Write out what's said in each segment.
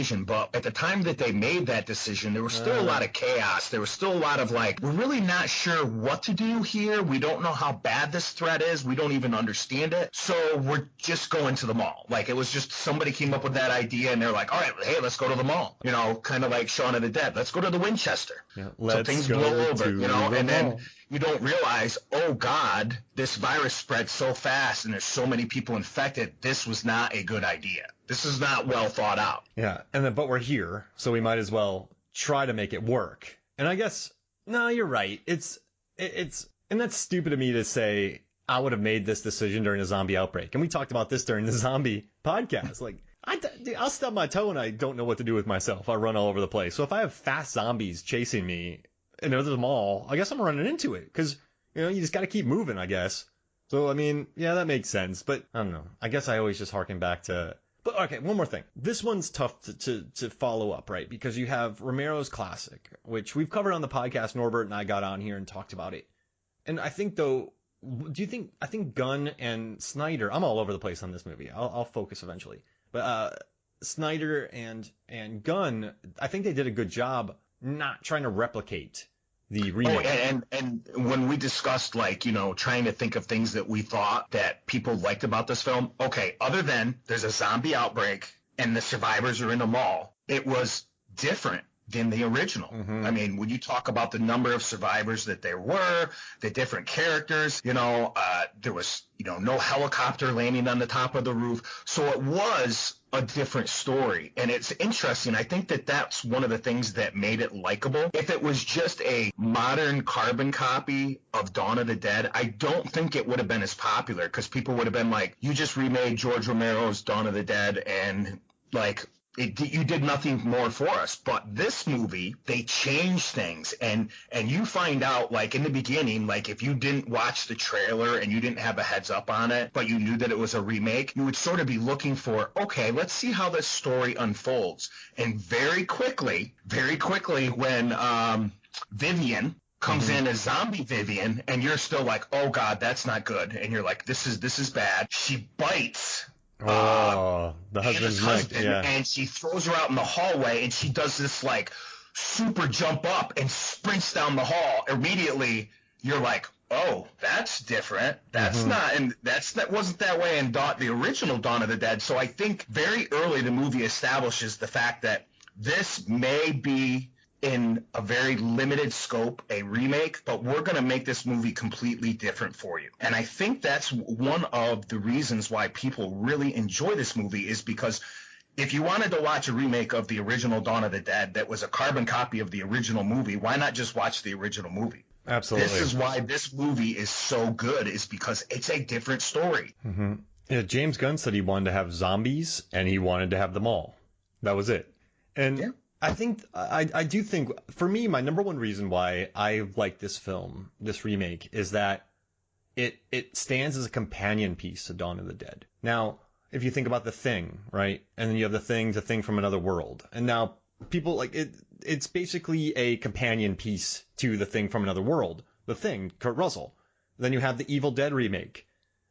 decision, but at the time that they made that decision, there was still a lot of chaos. There was still a lot of like, we're really not sure what to do here. We don't know how bad this threat is. We don't even understand it. So we're just going to the mall. Like, it was just somebody came up with that idea, and they're like, all right, hey, let's go to the mall. You know, kind of like Shaun of the Dead. Let's go to the Winchester. Yeah, so things blow over, you know, and then you don't realize, oh, God, this virus spread so fast and there's so many people infected. This was not a good idea. This is not well thought out. Yeah, but we're here, so we might as well try to make it work. And I guess, no, you're right. It's and that's stupid of me to say I would have made this decision during a zombie outbreak. And we talked about this during the zombie podcast. Like, I'll stub my toe and I don't know what to do with myself. I run all over the place. So if I have fast zombies chasing me in the mall, I guess I'm running into it. Because, you know, you just got to keep moving, I guess. So, I mean, yeah, that makes sense. But I don't know. I guess I always just harken back to... But, okay, one more thing. This one's tough to follow up, right? Because you have Romero's classic, which we've covered on the podcast. Norbert and I got on here and talked about it. And I think, though, I think Gunn and Snyder... I'm all over the place on this movie. I'll focus eventually. But Snyder and Gunn, I think they did a good job not trying to replicate the remake. Oh, and when we discussed, like, you know, trying to think of things that we thought that people liked about this film, okay, other than there's a zombie outbreak and the survivors are in a mall, it was different than the original. I mean, when you talk about the number of survivors that there were, the different characters, you know, there was, you know, no helicopter landing on the top of the roof. So it was a different story. And it's interesting. I think that that's one of the things that made it likable. If it was just a modern carbon copy of Dawn of the Dead, I don't think it would have been as popular, because people would have been like, you just remade George Romero's Dawn of the Dead and, like, you did nothing more for us. But this movie, they changed things, and you find out, like, in the beginning, like, if you didn't watch the trailer and you didn't have a heads up on it, but you knew that it was a remake, you would sort of be looking for, okay, let's see how this story unfolds. And very quickly, when Vivian comes in as zombie Vivian, and you're still like, oh God, that's not good, and you're like, this is bad. She bites the husband's husband, yeah. And she throws her out in the hallway, and she does this like super jump up and sprints down the hall. Immediately, you're like, oh, that's different. That's not, and that wasn't that way in the original Dawn of the Dead. So I think very early the movie establishes the fact that this may be, in a very limited scope, a remake, but we're going to make this movie completely different for you. And I think that's one of the reasons why people really enjoy this movie, is because if you wanted to watch a remake of the original Dawn of the Dead that was a carbon copy of the original movie, why not just watch the original movie? Absolutely. This is why this movie is so good, is because it's a different story. Yeah, James Gunn said he wanted to have zombies and he wanted to have them all. That was it. And yeah. I do think, for me, my number one reason why I like this film, this remake, is that it stands as a companion piece to Dawn of the Dead. Now, if you think about The Thing, right? And then you have The Thing from Another World. And now people, like, it's basically a companion piece to The Thing from Another World. The Thing, Kurt Russell. Then you have the Evil Dead remake,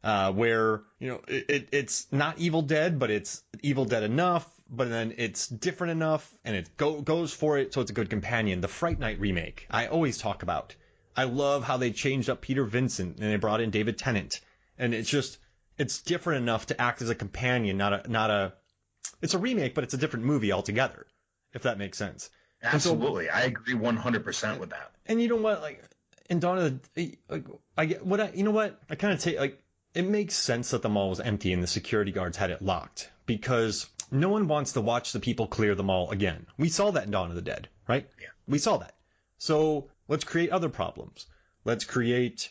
where, you know, it's not Evil Dead, but it's Evil Dead enough, but then it's different enough, and it goes for it, so it's a good companion. The Fright Night remake, I always talk about. I love how they changed up Peter Vincent, and they brought in David Tennant, and it's different enough to act as a companion, it's a remake, but it's a different movie altogether, if that makes sense. Absolutely. I agree 100% with that. And you know what, like, in Dawn of the, like, I kind of take, like, it makes sense that the mall was empty and the security guards had it locked, because no one wants to watch the people clear the mall again. We saw that in Dawn of the Dead, right? Yeah. We saw that. So let's create other problems. Let's create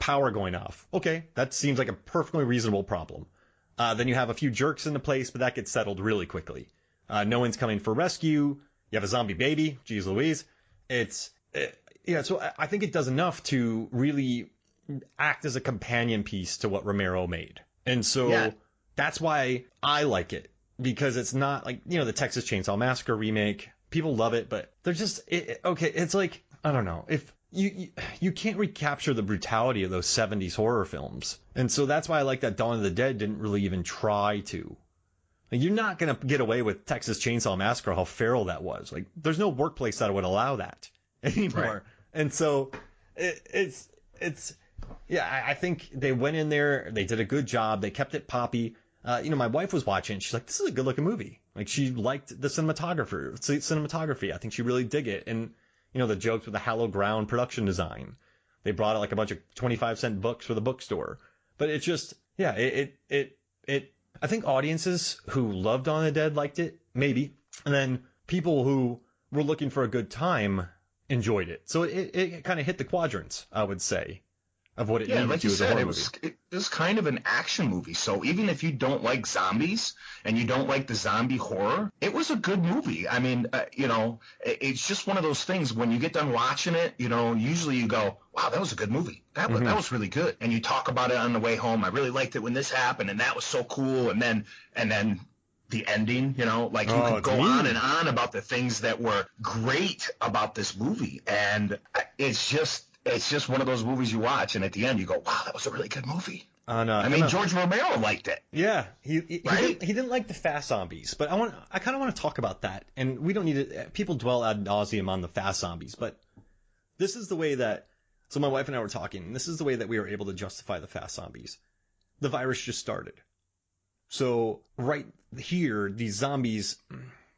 power going off. Okay, that seems like a perfectly reasonable problem. Then you have a few jerks in the place, but that gets settled really quickly. No one's coming for rescue. You have a zombie baby. Jeez Louise. So I think it does enough to really act as a companion piece to what Romero made. And so that's why I like it. Because it's not like, you know, the Texas Chainsaw Massacre remake. People love it, but they're just, it's like, I don't know. If you can't recapture the brutality of those 70s horror films. And so that's why I like that Dawn of the Dead didn't really even try to. Like, you're not going to get away with Texas Chainsaw Massacre, how feral that was. Like, there's no workplace that would allow that anymore. Right. And so it's I think they went in there, they did a good job, they kept it poppy. My wife was watching, she's like, this is a good looking movie. Like, she liked the cinematography. I think she really dig it. And, the jokes with the hallowed ground production design. They brought out like a bunch of 25-cent books for the bookstore. But it just, I think audiences who loved Dawn of the Dead liked it, maybe. And then people who were looking for a good time enjoyed it. So it kind of hit the quadrants, I would say, of what it needed like to as a horror movie. It was kind of an action movie. So even if you don't like zombies and you don't like the zombie horror, it was a good movie. I mean, it's just one of those things when you get done watching it, usually you go, wow, that was a good movie. That was really good. And you talk about it on the way home. I really liked it when this happened, and that was so cool. And then the ending, you could go on and on about the things that were great about this movie. And it's just one of those movies you watch, and at the end you go, wow, that was a really good movie. George Romero liked it. Yeah, he didn't like the fast zombies, but I kind of want to talk about that. And we don't need to, people dwell ad nauseum on the fast zombies, but this is the way that, so my wife and I were talking, and this is the way that we were able to justify the fast zombies. The virus just started. So right here, these zombies,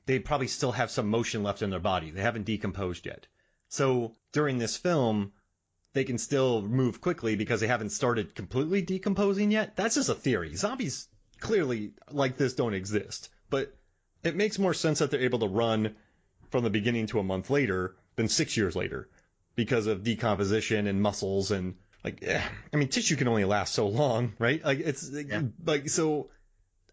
they probably still have some motion left in their body. They haven't decomposed yet. So during this film, they can still move quickly because they haven't started completely decomposing yet. That's just a theory. Zombies clearly like this don't exist. But it makes more sense that they're able to run from the beginning to a month later than 6 years later because of decomposition and muscles and tissue can only last so long, right? So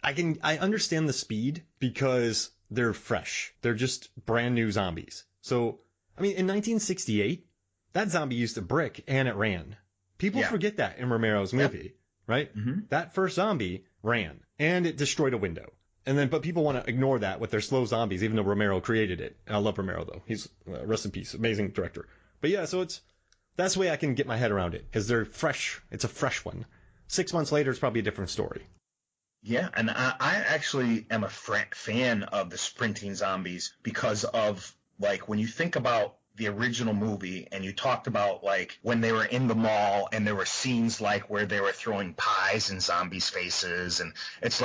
I understand the speed because they're fresh. They're just brand new zombies. So, in 1968, that zombie used a brick and it ran. People forget that in Romero's movie, right? Mm-hmm. That first zombie ran and it destroyed a window. But people want to ignore that with their slow zombies, even though Romero created it. And I love Romero though. He's rest in peace, amazing director. But yeah, so that's the way I can get my head around it, is they're fresh. It's a fresh one. 6 months later, it's probably a different story. Yeah, and I actually am a fan of the sprinting zombies because of, when you think about the original movie and you talked about, when they were in the mall and there were scenes, where they were throwing pies in zombies' faces, and it's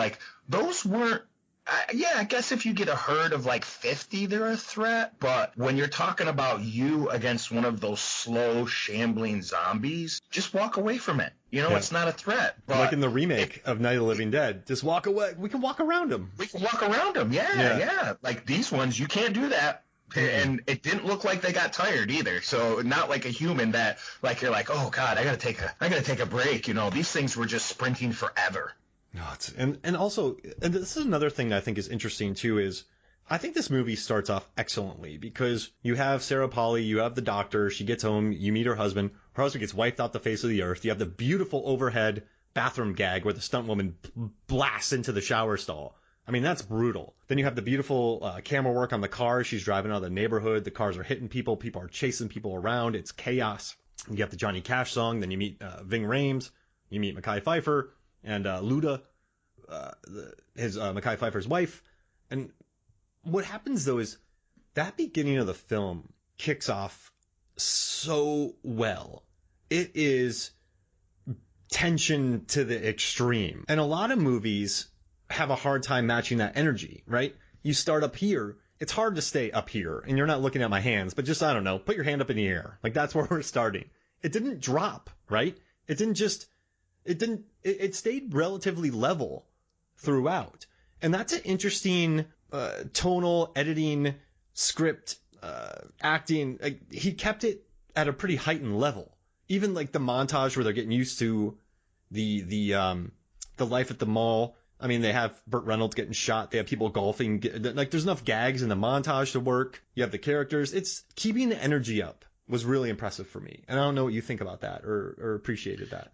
those weren't, I guess if you get a herd of 50, they're a threat. But when you're talking about you against one of those slow, shambling zombies, just walk away from it. It's not a threat. But like in the remake of Night of the Living Dead, just walk away. We can walk around them. Yeah. Like these ones, you can't do that. And it didn't look like they got tired either. So not like a human that you're oh God, I gotta take a break. These things were just sprinting forever. And also, this is another thing that I think is interesting too, is I think this movie starts off excellently because you have Sarah Polley, you have the doctor, she gets home, you meet her husband gets wiped off the face of the earth, you have the beautiful overhead bathroom gag where the stunt woman blasts into the shower stall. That's brutal. Then you have the beautiful camera work on the car. She's driving out of the neighborhood. The cars are hitting people. People are chasing people around. It's chaos. You got the Johnny Cash song. Then you meet Ving Rhames. You meet Mekhi Phifer and Luda, Mekhi Phifer's wife. And what happens, though, is that beginning of the film kicks off so well. It is tension to the extreme. And a lot of movies have a hard time matching that energy, right? You start up here. It's hard to stay up here, and you're not looking at my hands, but just, I don't know, put your hand up in the air. That's where we're starting. It didn't drop, right? It stayed relatively level throughout. And that's an interesting tonal, editing, script, acting. He kept it at a pretty heightened level. Even the montage where they're getting used to the life at the mall. They have Burt Reynolds getting shot. They have people golfing. There's enough gags in the montage to work. You have the characters. It's keeping the energy up was really impressive for me. And I don't know what you think about that or appreciated that.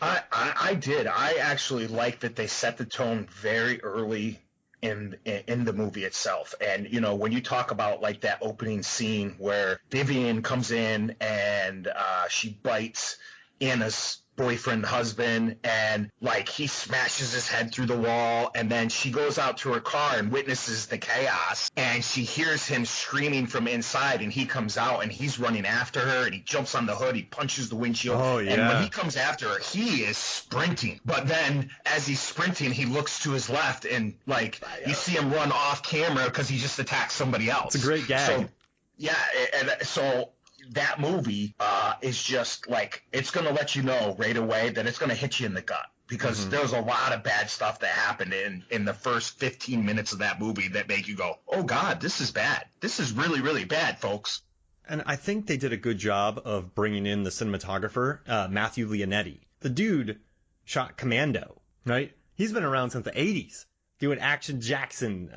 I did. I actually like that they set the tone very early in the movie itself. And, when you talk about that opening scene where Vivian comes in and she bites Anna's boyfriend, husband, and like he smashes his head through the wall, and then she goes out to her car and witnesses the chaos, and she hears him screaming from inside, and he comes out and he's running after her, and he jumps on the hood, he punches the windshield, and when he comes after her, he is sprinting. But then as he's sprinting, he looks to his left, and like you see him run off camera because he just attacked somebody else. It's a great gag. So, yeah, and so that movie is just like, it's going to let you know right away that it's going to hit you in the gut, because there's a lot of bad stuff that happened in the first 15 minutes of that movie that make you go, oh God, this is bad. This is really, really bad, folks. And I think they did a good job of bringing in the cinematographer, Matthew Leonetti. The dude shot Commando, right? He's been around since the 80s, doing Action Jackson,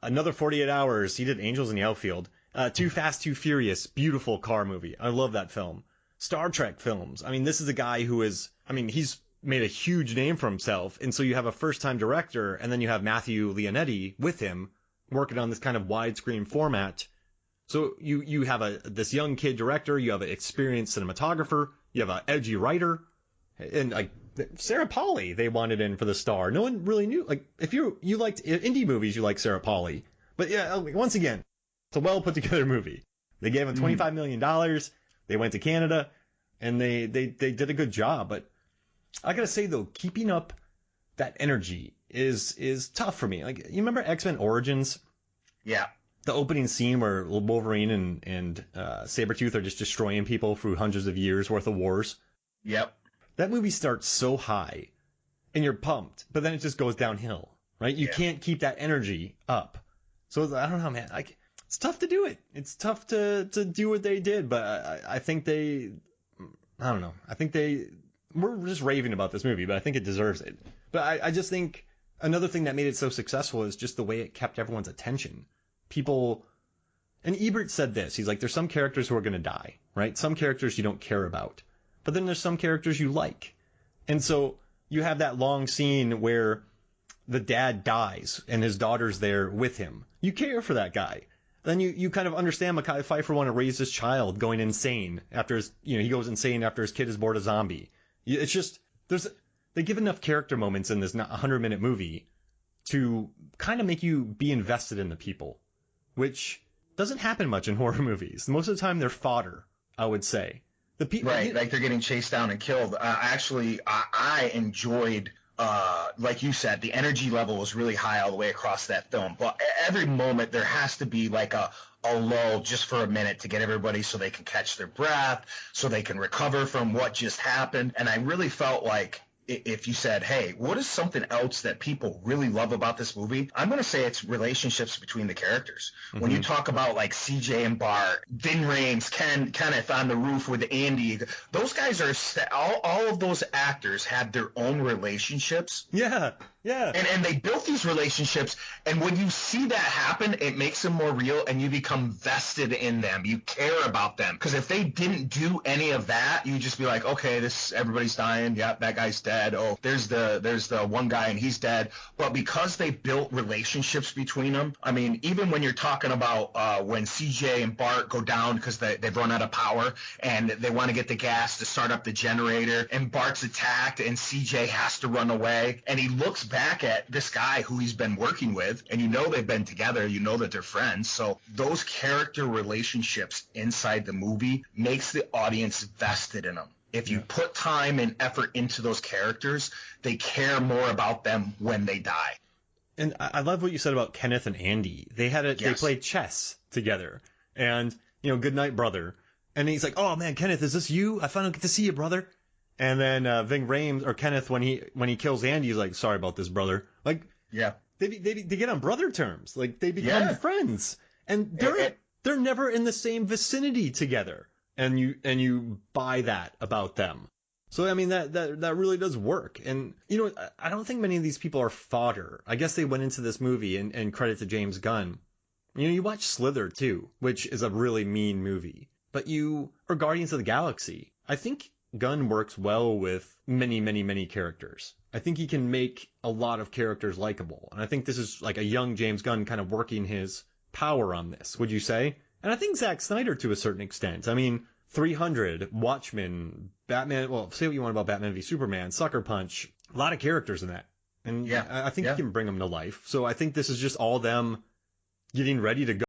Another 48 Hours. He did Angels in the Outfield. Too Fast, Too Furious, beautiful car movie. I love that film. Star Trek films. I mean, this is a guy who he's made a huge name for himself. And so you have a first-time director, and then you have Matthew Leonetti with him working on this kind of widescreen format. So you have this young kid director, you have an experienced cinematographer, you have an edgy writer, and like Sarah Polley they wanted in for the star. No one really knew. Like, if you liked indie movies, you like Sarah Polley. But yeah, once again, it's a well put together movie. They gave him $25 million. They went to Canada, and they did a good job. But I gotta say though, keeping up that energy is tough for me. Like, you remember X-Men Origins? Yeah. The opening scene where Wolverine and Sabretooth are just destroying people through hundreds of years worth of wars. Yep. That movie starts so high, and you're pumped, but then it just goes downhill, right? You can't keep that energy up. So I don't know, man. It's tough to do it. It's tough to do what they did, but I think I don't know. I think we're just raving about this movie, but I think it deserves it. But I just think another thing that made it so successful is just the way it kept everyone's attention. People, and Ebert said this, he's like, there's some characters who are going to die, right? Some characters you don't care about, but then there's some characters you like. And so you have that long scene where the dad dies and his daughter's there with him. You care for that guy. Then you kind of understand Mekhi Phifer want to raise his child going insane after he goes insane after his kid is born a zombie. It's just, they give enough character moments in this 100-minute movie to kind of make you be invested in the people, which doesn't happen much in horror movies. Most of the time they're fodder, I would say. The people, right, like they're getting chased down and killed. Actually, I enjoyed, like you said, the energy level was really high all the way across that film. But every moment there has to be like a lull just for a minute to get everybody so they can catch their breath, so they can recover from what just happened. And I really felt like, if you said, hey, what is something else that people really love about this movie? I'm going to say it's relationships between the characters. Mm-hmm. When you talk about like CJ and Bart, Ving Rhames, Kenneth on the roof with Andy, those guys are all of those actors had their own relationships. Yeah. And they built these relationships, and when you see that happen, it makes them more real, and you become vested in them. You care about them. Because if they didn't do any of that, you'd just be like, okay, everybody's dying. Yeah, that guy's dead. Oh, there's the one guy, and he's dead. But because they built relationships between them, I mean, even when you're talking about when CJ and Bart go down because they've run out of power, and they want to get the gas to start up the generator, and Bart's attacked, and CJ has to run away, and he looks back at this guy who he's been working with, and you know they've been together, you know that they're friends. So those character relationships inside the movie makes the audience vested in them. If you put time and effort into those characters, they care more about them when they die. And I love what you said about Kenneth and Andy. They played chess together, and good night, brother. And he's like, oh man, Kenneth, is this you? I finally get to see you, brother. And then Ving Rhames or Kenneth, when he kills Andy, he's like, sorry about this, brother. Like, yeah, they get on brother terms. Like, they become friends, and they're never in the same vicinity together. And you buy that about them. So I mean that really does work. And I don't think many of these people are fodder. I guess they went into this movie, and credit to James Gunn. You watch Slither too, which is a really mean movie. But or Guardians of the Galaxy. I think Gunn works well with many, many, many characters. I think he can make a lot of characters likable. And I think this is like a young James Gunn kind of working his power on this, would you say? And I think Zack Snyder to a certain extent. I mean, 300, Watchmen, Batman. Well, say what you want about Batman v Superman, Sucker Punch. A lot of characters in that. And I think you can bring them to life. So I think this is just all them getting ready to go.